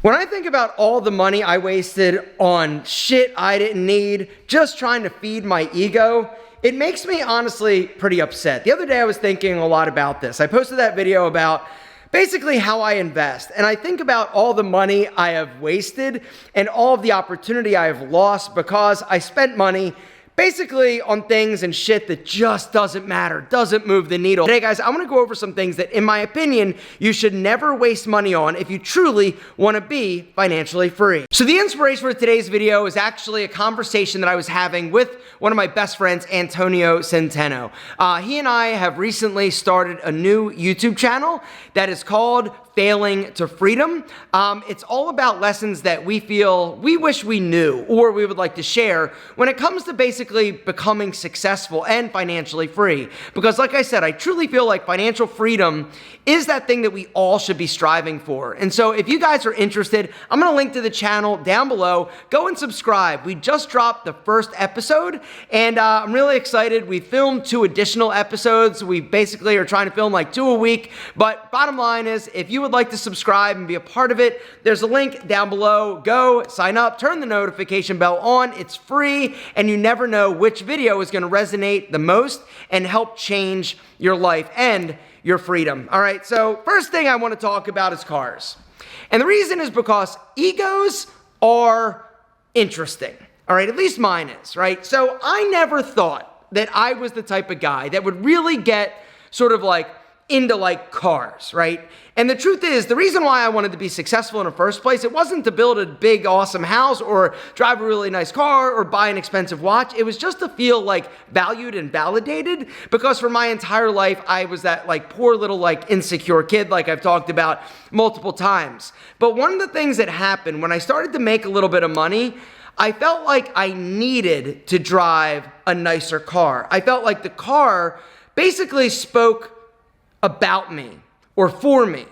When I think about all the money I wasted on shit I didn't need, just trying to feed my ego, it makes me honestly pretty upset. The other day I was thinking a lot about this. I posted that video about basically how I invest, and I think about all the money I have wasted and all of the opportunity I have lost because I spent money basically on things and shit that just doesn't matter, doesn't move the needle. Today, guys, I'm gonna go over some things that, in my opinion, you should never waste money on if you truly wanna be financially free. So the inspiration for today's video is actually a conversation that I was having with one of my best friends, Antonio Centeno. He and I have recently started a new YouTube channel that is called Failing to Freedom. It's all about lessons that we feel we wish we knew or we would like to share when it comes to basically becoming successful and financially free. Because like I said, I truly feel like financial freedom is that thing that we all should be striving for. And so if you guys are interested, I'm gonna link to the channel down below. Go and subscribe. We just dropped the first episode and I'm really excited. We filmed 2 additional episodes. We basically are trying to film like 2 a week. But bottom line is, if you would like to subscribe and be a part of it, there's a link down below. Go sign up, turn the notification bell on. It's free and you never know which video is going to resonate the most and help change your life and your freedom. All right, so first thing I want to talk about is cars. And the reason is because egos are interesting. All right, at least mine is, right? So I never thought that I was the type of guy that would really get sort of like into like cars, right? And the truth is, the reason why I wanted to be successful in the first place, it wasn't to build a big, awesome house or drive a really nice car or buy an expensive watch. It was just to feel like valued and validated, because for my entire life, I was that like poor little like insecure kid, like I've talked about multiple times. But one of the things that happened when I started to make a little bit of money, I felt like I needed to drive a nicer car. I felt like the car basically spoke about me or for me,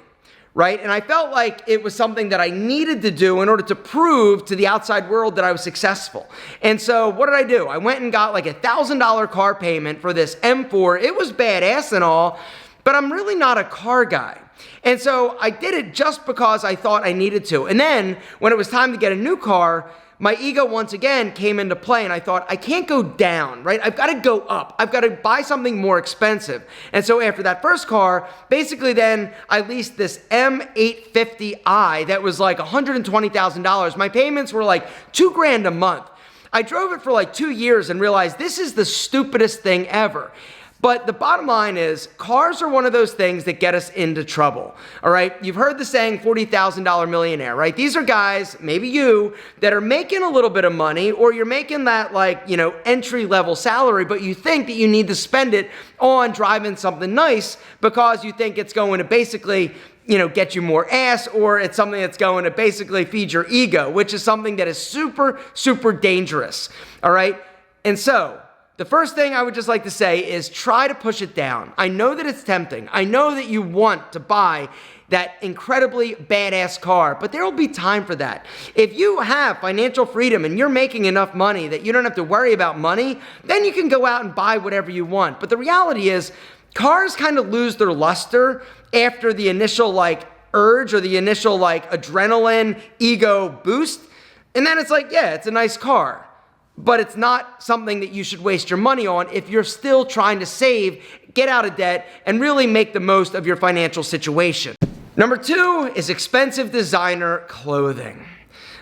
right? And I felt like it was something that I needed to do in order to prove to the outside world that I was successful. And so what did I do? I went and got like $1,000 car payment for this M4. It was badass and all, but I'm really not a car guy. And so I did it just because I thought I needed to. And then when it was time to get a new car, my ego once again came into play and I thought, I can't go down, right? I've got to go up. I've got to buy something more expensive. And so after that first car, basically then I leased this M850i that was like $120,000. My payments were like $2,000 a month. I drove it for like 2 years and realized this is the stupidest thing ever. But the bottom line is, cars are one of those things that get us into trouble, all right? You've heard the saying, $40,000 millionaire, right? These are guys, maybe you, that are making a little bit of money, or you're making that like, you know, entry-level salary, but you think that you need to spend it on driving something nice because you think it's going to basically, you know, get you more ass, or it's something that's going to basically feed your ego, which is something that is super, super dangerous, all right? And so, the first thing I would just like to say is try to push it down. I know that it's tempting. I know that you want to buy that incredibly badass car, but there will be time for that. If you have financial freedom and you're making enough money that you don't have to worry about money, then you can go out and buy whatever you want. But the reality is, cars kind of lose their luster after the initial like urge or the initial like adrenaline ego boost. And then it's like, yeah, it's a nice car. But it's not something that you should waste your money on if you're still trying to save, get out of debt, and really make the most of your financial situation. Number 2 is expensive designer clothing.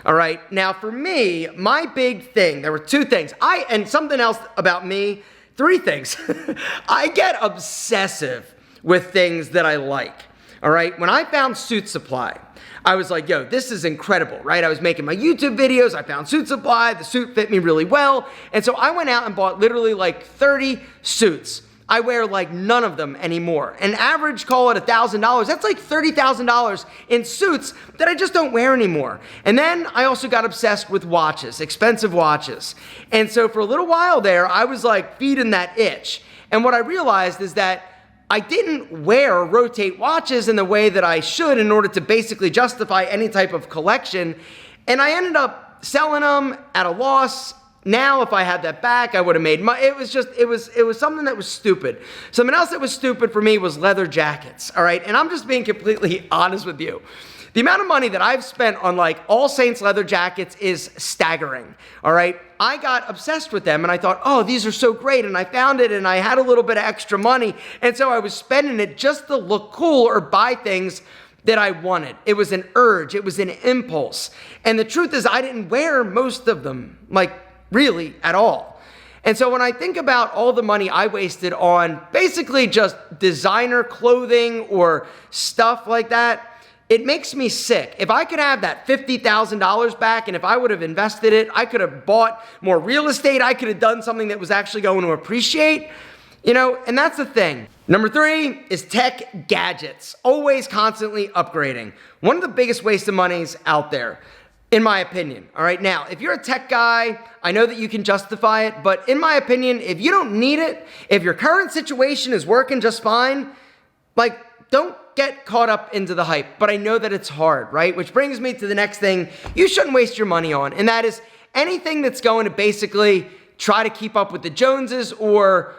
All right, now for me, my big thing, there were 2 things. And something else about me, 3 things. I get obsessive with things that I like. All right, when I found Suit Supply, I was like, yo, this is incredible, right? I was making my YouTube videos, I found Suit Supply, the suit fit me really well, and so I went out and bought literally like 30 suits. I wear like none of them anymore. An average, call it $1,000, that's like $30,000 in suits that I just don't wear anymore. And then I also got obsessed with watches, expensive watches. And so for a little while there, I was like feeding that itch. And what I realized is that I didn't wear or rotate watches in the way that I should in order to basically justify any type of collection. And I ended up selling them at a loss. Now, if I had that back, I would have made money. It was something that was stupid. Something else that was stupid for me was leather jackets, all right? And I'm just being completely honest with you. The amount of money that I've spent on like All Saints leather jackets is staggering, all right? I got obsessed with them and I thought, oh, these are so great. And I found it and I had a little bit of extra money. And so I was spending it just to look cool or buy things that I wanted. It was an urge. It was an impulse. And the truth is I didn't wear most of them, like really at all. And so when I think about all the money I wasted on basically just designer clothing or stuff like that, it makes me sick. If I could have that $50,000 back and if I would have invested it, I could have bought more real estate. I could have done something that was actually going to appreciate, and that's the thing. Number 3 is tech gadgets. Always constantly upgrading. One of the biggest waste of monies out there, in my opinion. All right, now, if you're a tech guy, I know that you can justify it, but in my opinion, if you don't need it, if your current situation is working just fine, like, don't get caught up into the hype. But I know that it's hard, right? Which brings me to the next thing you shouldn't waste your money on, and that is anything that's going to basically try to keep up with the Joneses or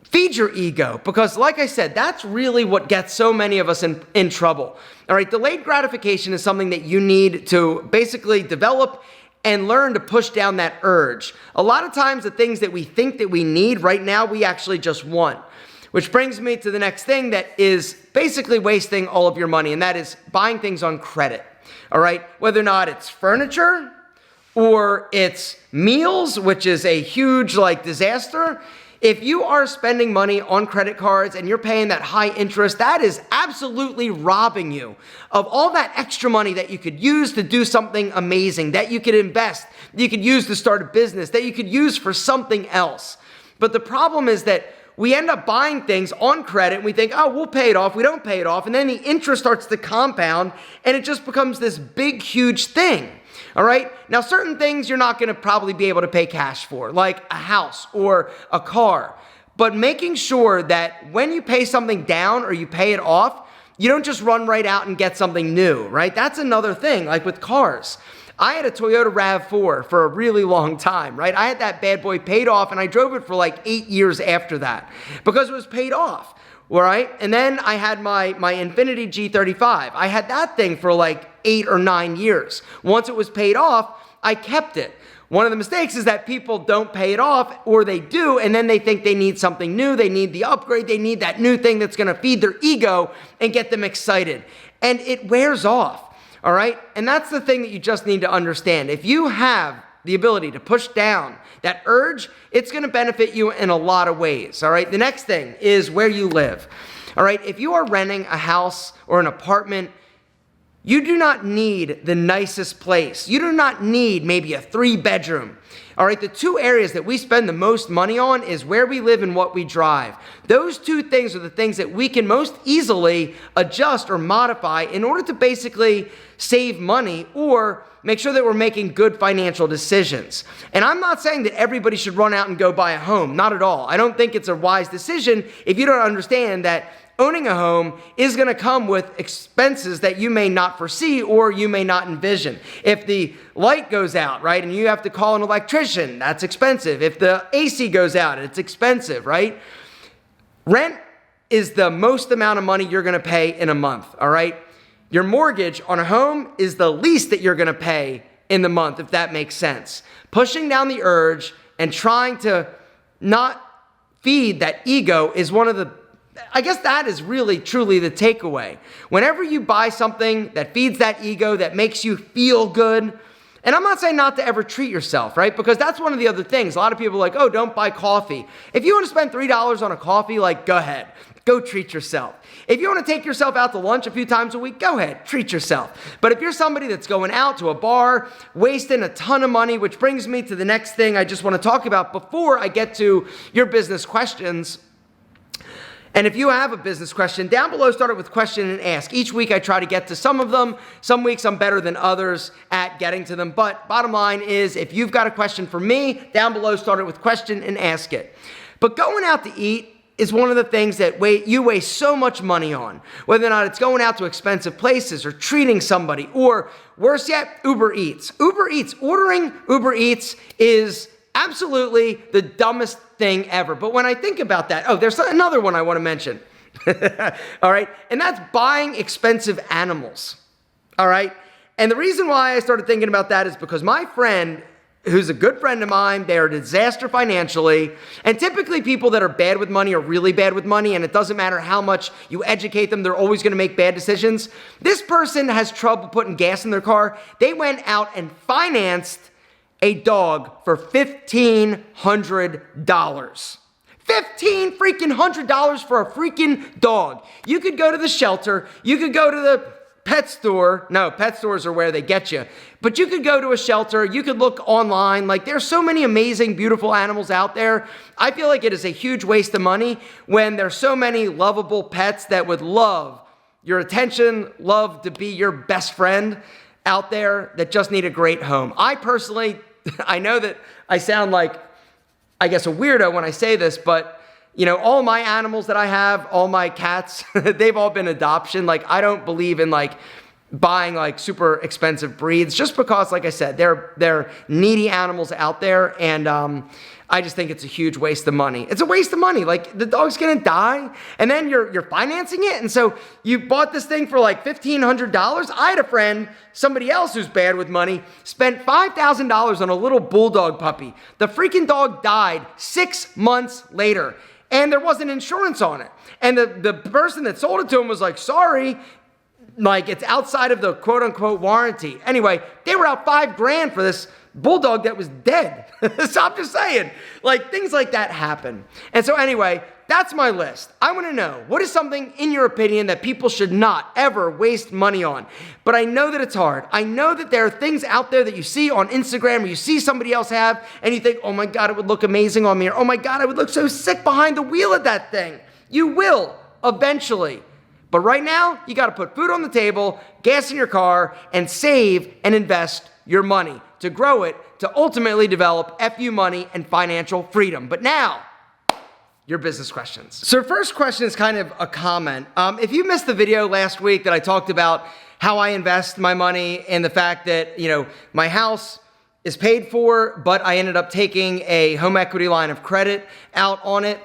feed your ego, because like I said, that's really what gets so many of us in trouble. All right, delayed gratification is something that you need to basically develop and learn to push down that urge. A lot of times the things that we think that we need right now, we actually just want. Which brings me to the next thing that is basically wasting all of your money, and that is buying things on credit. All right, whether or not it's furniture or it's meals, which is a huge disaster. If you are spending money on credit cards and you're paying that high interest, that is absolutely robbing you of all that extra money that you could use to do something amazing, that you could invest, that you could use to start a business, that you could use for something else. But the problem is that we end up buying things on credit and we think, oh, we'll pay it off. We don't pay it off. And then the interest starts to compound and it just becomes this big, huge thing. All right. Now, certain things you're not going to probably be able to pay cash for, like a house or a car. But making sure that when you pay something down or you pay it off, you don't just run right out and get something new, right? That's another thing, like with cars. I had a Toyota RAV4 for a really long time, right? I had that bad boy paid off and I drove it for like 8 years after that because it was paid off, all right? And then I had my Infiniti G35. I had that thing for like 8 or 9 years. Once it was paid off, I kept it. One of the mistakes is that people don't pay it off, or they do, and then they think they need something new, they need the upgrade, they need that new thing that's gonna feed their ego and get them excited. And it wears off. All right? And that's the thing that you just need to understand. If you have the ability to push down that urge, it's going to benefit you in a lot of ways. All right? The next thing is where you live. All right? If you are renting a house or an apartment, you do not need the nicest place. You do not need maybe a 3-bedroom. All right, the 2 areas that we spend the most money on is where we live and what we drive. Those 2 things are the things that we can most easily adjust or modify in order to basically save money or make sure that we're making good financial decisions. And I'm not saying that everybody should run out and go buy a home. Not at all. I don't think it's a wise decision if you don't understand that owning a home is going to come with expenses that you may not foresee or you may not envision. If the light goes out, right, and you have to call an electrician, that's expensive. If the AC goes out, it's expensive, right? Rent is the most amount of money you're going to pay in a month, all right? Your mortgage on a home is the least that you're going to pay in the month, if that makes sense. Pushing down the urge and trying to not feed that ego is one of the I guess that is really, truly the takeaway. Whenever you buy something that feeds that ego, that makes you feel good, and I'm not saying not to ever treat yourself, right? Because that's one of the other things. A lot of people are like, oh, don't buy coffee. If you want to spend $3 on a coffee, go ahead. Go treat yourself. If you want to take yourself out to lunch a few times a week, go ahead, treat yourself. But if you're somebody that's going out to a bar, wasting a ton of money, which brings me to the next thing I just want to talk about before I get to your business questions. And if you have a business question, down below, start it with question and ask. Each week I try to get to some of them. Some weeks I'm better than others at getting to them. But bottom line is, if you've got a question for me, down below, start it with question and ask it. But going out to eat is one of the things that you waste so much money on. Whether or not it's going out to expensive places or treating somebody, or worse yet, Uber Eats. Ordering Uber Eats is absolutely the dumbest thing ever. But when I think about that, there's another one I want to mention. All right. And that's buying expensive animals. All right. And the reason why I started thinking about that is because my friend, who's a good friend of mine, they're a disaster financially. And typically people that are bad with money are really bad with money. And it doesn't matter how much you educate them, they're always going to make bad decisions. This person has trouble putting gas in their car. They went out and financed a dog for $1,500. $1,500 for a freaking dog. You could go to the shelter. You could go to the pet store. No, pet stores are where they get you. But you could go to a shelter. You could look online. Like, there's so many amazing, beautiful animals out there. I feel like it is a huge waste of money when there's so many lovable pets that would love your attention, love to be your best friend out there that just need a great home. I personally, I know that I sound like, I guess, a weirdo when I say this, but all my animals that I have, all my cats, they've all been adoption. Like, I don't believe in like buying like super expensive breeds just because, like I said, they're needy animals out there. And I just think it's a huge waste of money. It's a waste of money. Like, the dog's going to die and then you're financing it. And so you bought this thing for like $1,500. I had a friend, somebody else who's bad with money, spent $5,000 on a little bulldog puppy. The freaking dog died 6 months later. And there wasn't insurance on it. And the person that sold it to him was like, sorry, like, it's outside of the quote unquote warranty. Anyway, they were out $5,000 for this bulldog that was dead. So I'm just saying, like, things like that happen. And so anyway, that's my list. I want to know, what is something in your opinion that people should not ever waste money on? But I know that it's hard. I know that there are things out there that you see on Instagram or you see somebody else have and you think, oh my God, it would look amazing on me. Or, oh my God, I would look so sick behind the wheel of that thing. You will eventually. But right now, you got to put food on the table, gas in your car, and save and invest your money to grow it, to ultimately develop FU money and financial freedom. But now, your business questions. So first question is kind of a comment. If you missed the video last week that I talked about how I invest my money and the fact that, my house is paid for, but I ended up taking a home equity line of credit out on it,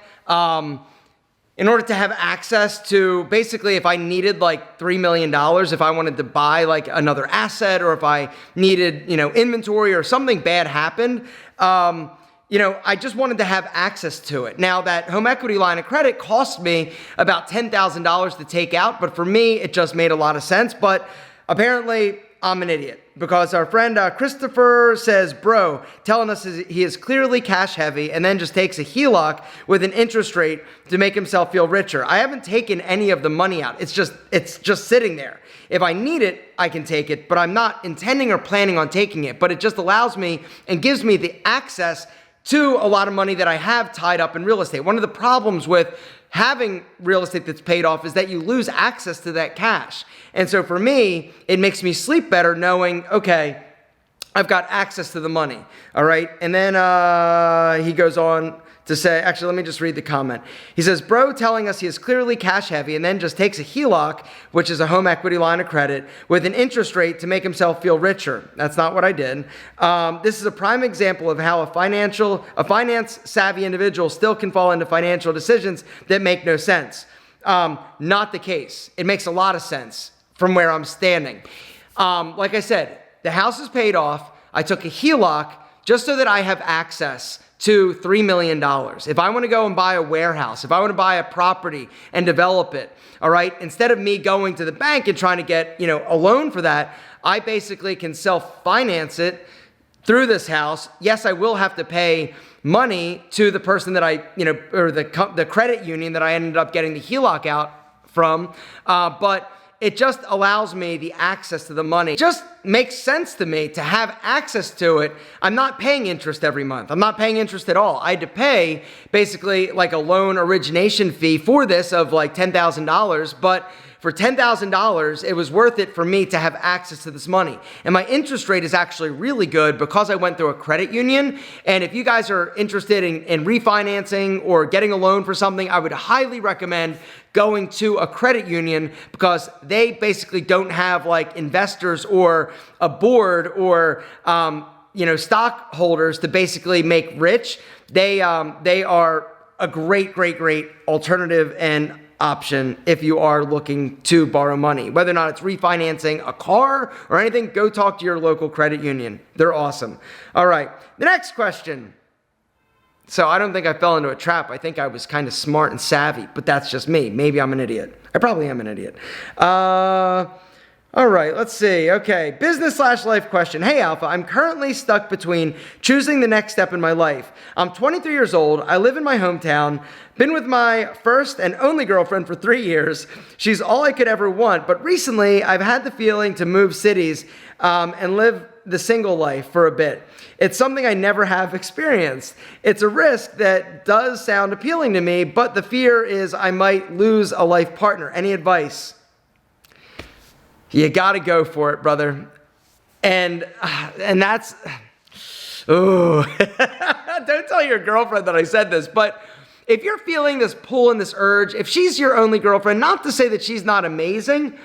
in order to have access to, basically, if I needed like $3 million, if I wanted to buy like another asset, or if I needed, inventory or something bad happened, I just wanted to have access to it. Now, that home equity line of credit cost me about $10,000 to take out, but for me, it just made a lot of sense. But apparently, I'm an idiot, because our friend Christopher says, bro, telling us he is clearly cash heavy and then just takes a HELOC with an interest rate to make himself feel richer. I haven't taken any of the money out. It's just sitting there. If I need it, I can take it, but I'm not intending or planning on taking it. But it just allows me and gives me the access to a lot of money that I have tied up in real estate. One of the problems with having real estate that's paid off is that you lose access to that cash. And so for me, it makes me sleep better knowing, okay, I've got access to the money. All right. And then he goes on to say, actually, let me just read the comment. He says, bro, telling us he is clearly cash heavy and then just takes a HELOC, which is a home equity line of credit, with an interest rate to make himself feel richer. That's not what I did. This is a prime example of how a finance savvy individual still can fall into financial decisions that make no sense. Not the case. It makes a lot of sense from where I'm standing. Like I said, the house is paid off. I took a HELOC just so that I have access to $3 million. If I want to go and buy a warehouse, if I want to buy a property and develop it, all right, instead of me going to the bank and trying to get, a loan for that, I basically can self-finance it through this house. Yes, I will have to pay money to the person that I, or the credit union that I ended up getting the HELOC out from, but it just allows me the access to the money. It just makes sense to me to have access to it. I'm not paying interest every month. I'm not paying interest at all. I had to pay basically like a loan origination fee for this of like $10,000, but for $10,000, it was worth it for me to have access to this money. And my interest rate is actually really good because I went through a credit union. And if you guys are interested in refinancing or getting a loan for something, I would highly recommend going to a credit union, because they basically don't have like investors or a board or stockholders to basically make rich. They are a great alternative, and option if you are looking to borrow money. Whether or not it's refinancing a car or anything, go talk to your local credit union. They're awesome. All right, the next question. So I don't think I fell into a trap. I think I was kind of smart and savvy, but that's just me. Maybe I'm an idiot. I probably am an idiot. All right, let's see. Okay, business/life question. Hey, Alpha, I'm currently stuck between choosing the next step in my life. I'm 23 years old. I live in my hometown. Been with my first and only girlfriend for 3 years. She's all I could ever want. But recently, I've had the feeling to move cities and live the single life for a bit. It's something I never have experienced. It's a risk that does sound appealing to me, but the fear is I might lose a life partner. Any advice? You got to go for it, brother. And that's, oh, don't tell your girlfriend that I said this, but if you're feeling this pull and this urge, if she's your only girlfriend, not to say that she's not amazing,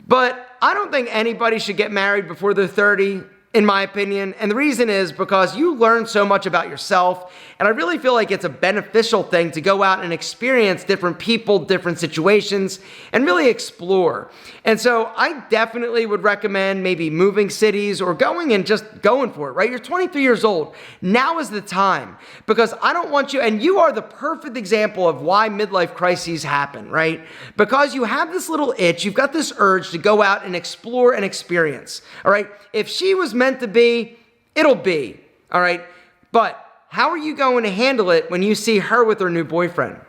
but I don't think anybody should get married before they're 30, in my opinion. And the reason is because you learn so much about yourself. And I really feel like it's a beneficial thing to go out and experience different people, different situations, and really explore. And so I definitely would recommend maybe moving cities or going and just going for it, right? You're 23 years old. Now is the time, because I don't want you, and you are the perfect example of why midlife crises happen, right? Because you have this little itch, you've got this urge to go out and explore and experience, all right? If she was meant to be, it'll be, all right? But how are you going to handle it when you see her with her new boyfriend?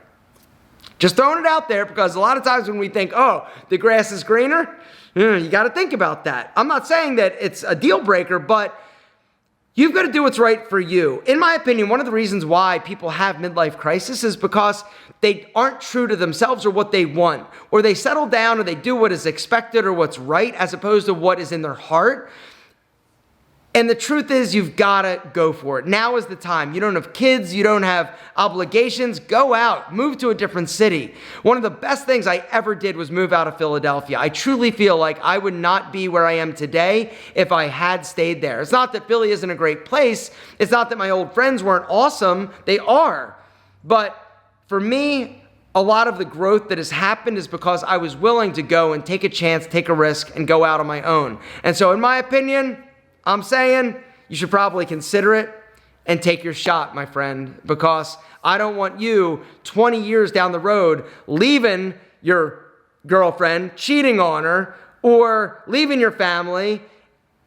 Just throwing it out there, because a lot of times when we think, oh, the grass is greener, you got to think about that. I'm not saying that it's a deal breaker, but you've got to do what's right for you. In my opinion, one of the reasons why people have midlife crisis is because they aren't true to themselves or what they want, or they settle down or they do what is expected or what's right as opposed to what is in their heart. And the truth is, you've got to go for it. Now is the time. You don't have kids. You don't have obligations. Go out. Move to a different city. One of the best things I ever did was move out of Philadelphia. I truly feel like I would not be where I am today if I had stayed there. It's not that Philly isn't a great place. It's not that my old friends weren't awesome. They are. But for me, a lot of the growth that has happened is because I was willing to go and take a chance, take a risk, and go out on my own. And so in my opinion, I'm saying you should probably consider it and take your shot, my friend, because I don't want you 20 years down the road leaving your girlfriend, cheating on her, or leaving your family,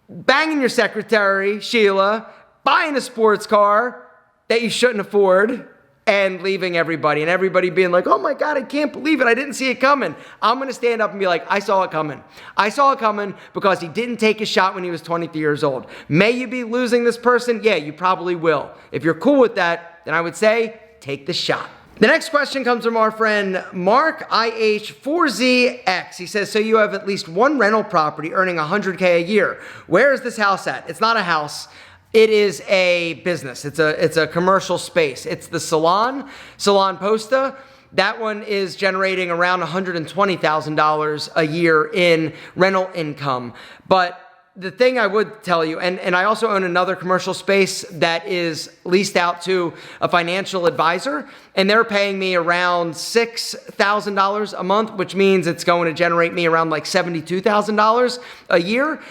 banging your secretary, Sheila, buying a sports car that you shouldn't afford, and leaving everybody, and everybody being like, oh my God, I can't believe it. I didn't see it coming. I'm going to stand up and be like, I saw it coming. I saw it coming because he didn't take a shot when he was 23 years old. May you be losing this person? Yeah, you probably will. If you're cool with that, then I would say, take the shot. The next question comes from our friend Mark IH4ZX. He says, so you have at least one rental property earning $100K a year. Where is this house at? It's not a house. It is a business. It's a commercial space. It's the Salon Posta. That one is generating around $120,000 a year in rental income. But the thing I would tell you, and I also own another commercial space that is leased out to a financial advisor, and they're paying me around $6,000 a month, which means it's going to generate me around like $72,000 a year,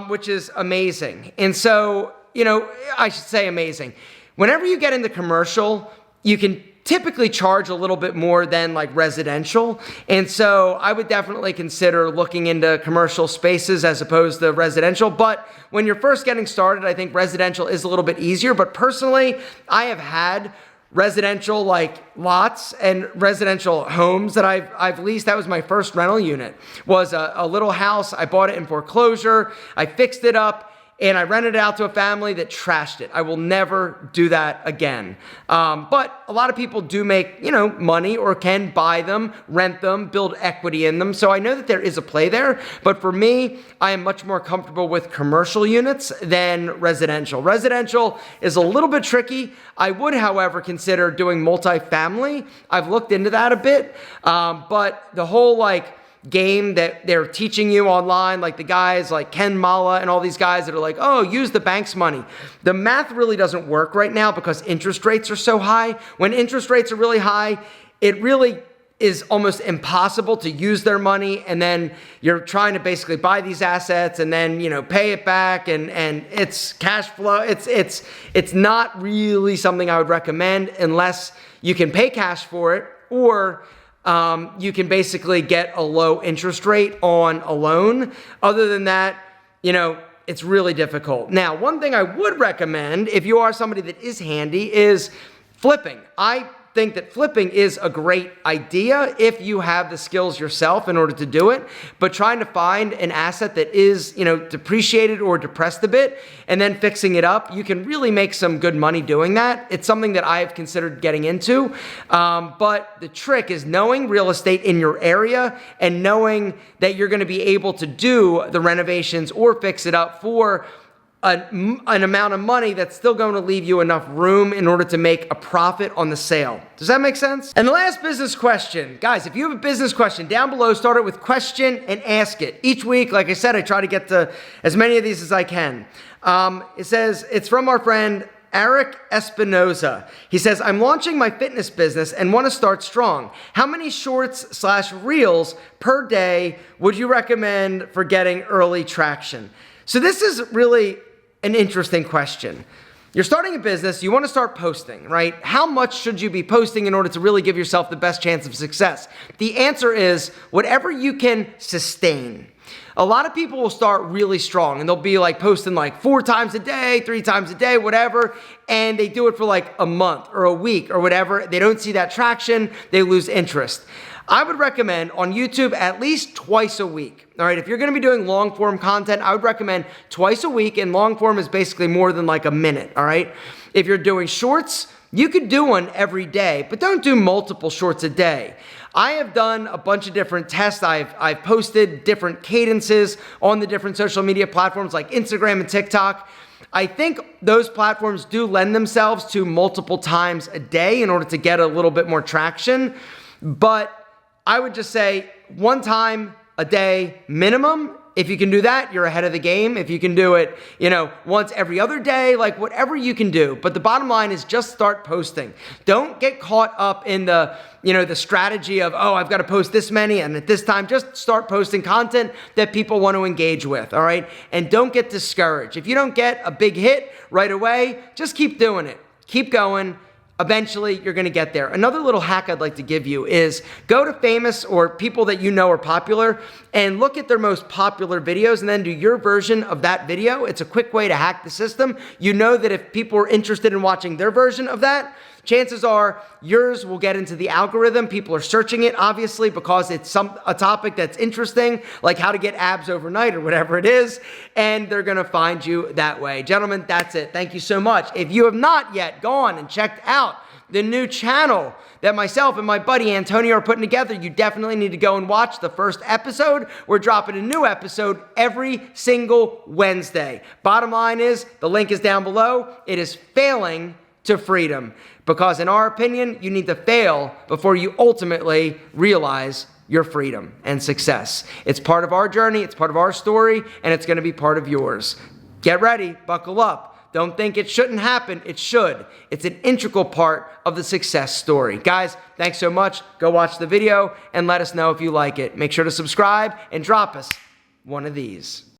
which is amazing. And so, you know, I should say amazing. Whenever you get into commercial, you can typically charge a little bit more than like residential. And so I would definitely consider looking into commercial spaces as opposed to residential. But when you're first getting started, I think residential is a little bit easier. But personally, I have had residential like lots and residential homes that I've leased. That was my first rental unit, was a little house. I bought it in foreclosure. I fixed it up, and I rented it out to a family that trashed it. I will never do that again. But a lot of people do make, money, or can buy them, rent them, build equity in them. So I know that there is a play there. But for me, I am much more comfortable with commercial units than residential. Residential is a little bit tricky. I would, however, consider doing multifamily. I've looked into that a bit. But the whole game that they're teaching you online, like the guys like Ken Mala and all these guys that are like, oh, use the bank's money. The math really doesn't work right now because interest rates are so high. When interest rates are really high, it really is almost impossible to use their money, and then you're trying to basically buy these assets and then, you know, pay it back, and it's cash flow. It's not really something I would recommend unless you can pay cash for it, or you can basically get a low interest rate on a loan. Other than that, you know, it's really difficult. Now, one thing I would recommend if you are somebody that is handy is flipping. I think that flipping is a great idea if you have the skills yourself in order to do it, but trying to find an asset that is, you know, depreciated or depressed a bit and then fixing it up, you can really make some good money doing that. It's something that I have considered getting into, but the trick is knowing real estate in your area and knowing that you're going to be able to do the renovations or fix it up for an amount of money that's still going to leave you enough room in order to make a profit on the sale. Does that make sense? And the last business question, guys, if you have a business question down below, start it with question and ask it. Each week, like I said, I try to get to as many of these as I can. It says, it's from our friend Eric Espinoza. He says, I'm launching my fitness business and want to start strong. How many shorts/reels per day would you recommend for getting early traction? So this is really an interesting question. You're starting a business, you want to start posting, right? How much should you be posting in order to really give yourself the best chance of success? The answer is whatever you can sustain. A lot of people will start really strong and they'll be like posting like 4 times a day, 3 times a day, whatever, and they do it for like a month or a week or whatever. They don't see that traction, they lose interest. I would recommend on YouTube at least twice a week. All right, if you're going to be doing long form content, I would recommend twice a week, and long form is basically more than like a minute. All right, if you're doing shorts, you could do one every day, but don't do multiple shorts a day. I have done a bunch of different tests. I've posted different cadences on the different social media platforms like Instagram and TikTok. I think those platforms do lend themselves to multiple times a day in order to get a little bit more traction, but I would just say 1 time a day minimum. If you can do that, you're ahead of the game. If you can do it, you know, once every other day, like whatever you can do. But the bottom line is just start posting. Don't get caught up in the, you know, the strategy of, oh, I've got to post this many and at this time. Just start posting content that people want to engage with, all right? And don't get discouraged. If you don't get a big hit right away, just keep doing it. Keep going. Eventually, you're going to get there. Another little hack I'd like to give you is go to famous or people that you know are popular and look at their most popular videos and then do your version of that video. It's a quick way to hack the system. You know that if people are interested in watching their version of that, chances are yours will get into the algorithm. People are searching it, obviously, because it's a topic that's interesting, like how to get abs overnight or whatever it is, and they're going to find you that way. Gentlemen, that's it. Thank you so much. If you have not yet gone and checked out the new channel that myself and my buddy Antonio are putting together, you definitely need to go and watch the first episode. We're dropping a new episode every single Wednesday. Bottom line is, the link is down below. It is Failing to Freedom. Because in our opinion, you need to fail before you ultimately realize your freedom and success. It's part of our journey, it's part of our story, and it's going to be part of yours. Get ready, buckle up. Don't think it shouldn't happen, it should. It's an integral part of the success story. Guys, thanks so much. Go watch the video and let us know if you like it. Make sure to subscribe and drop us one of these.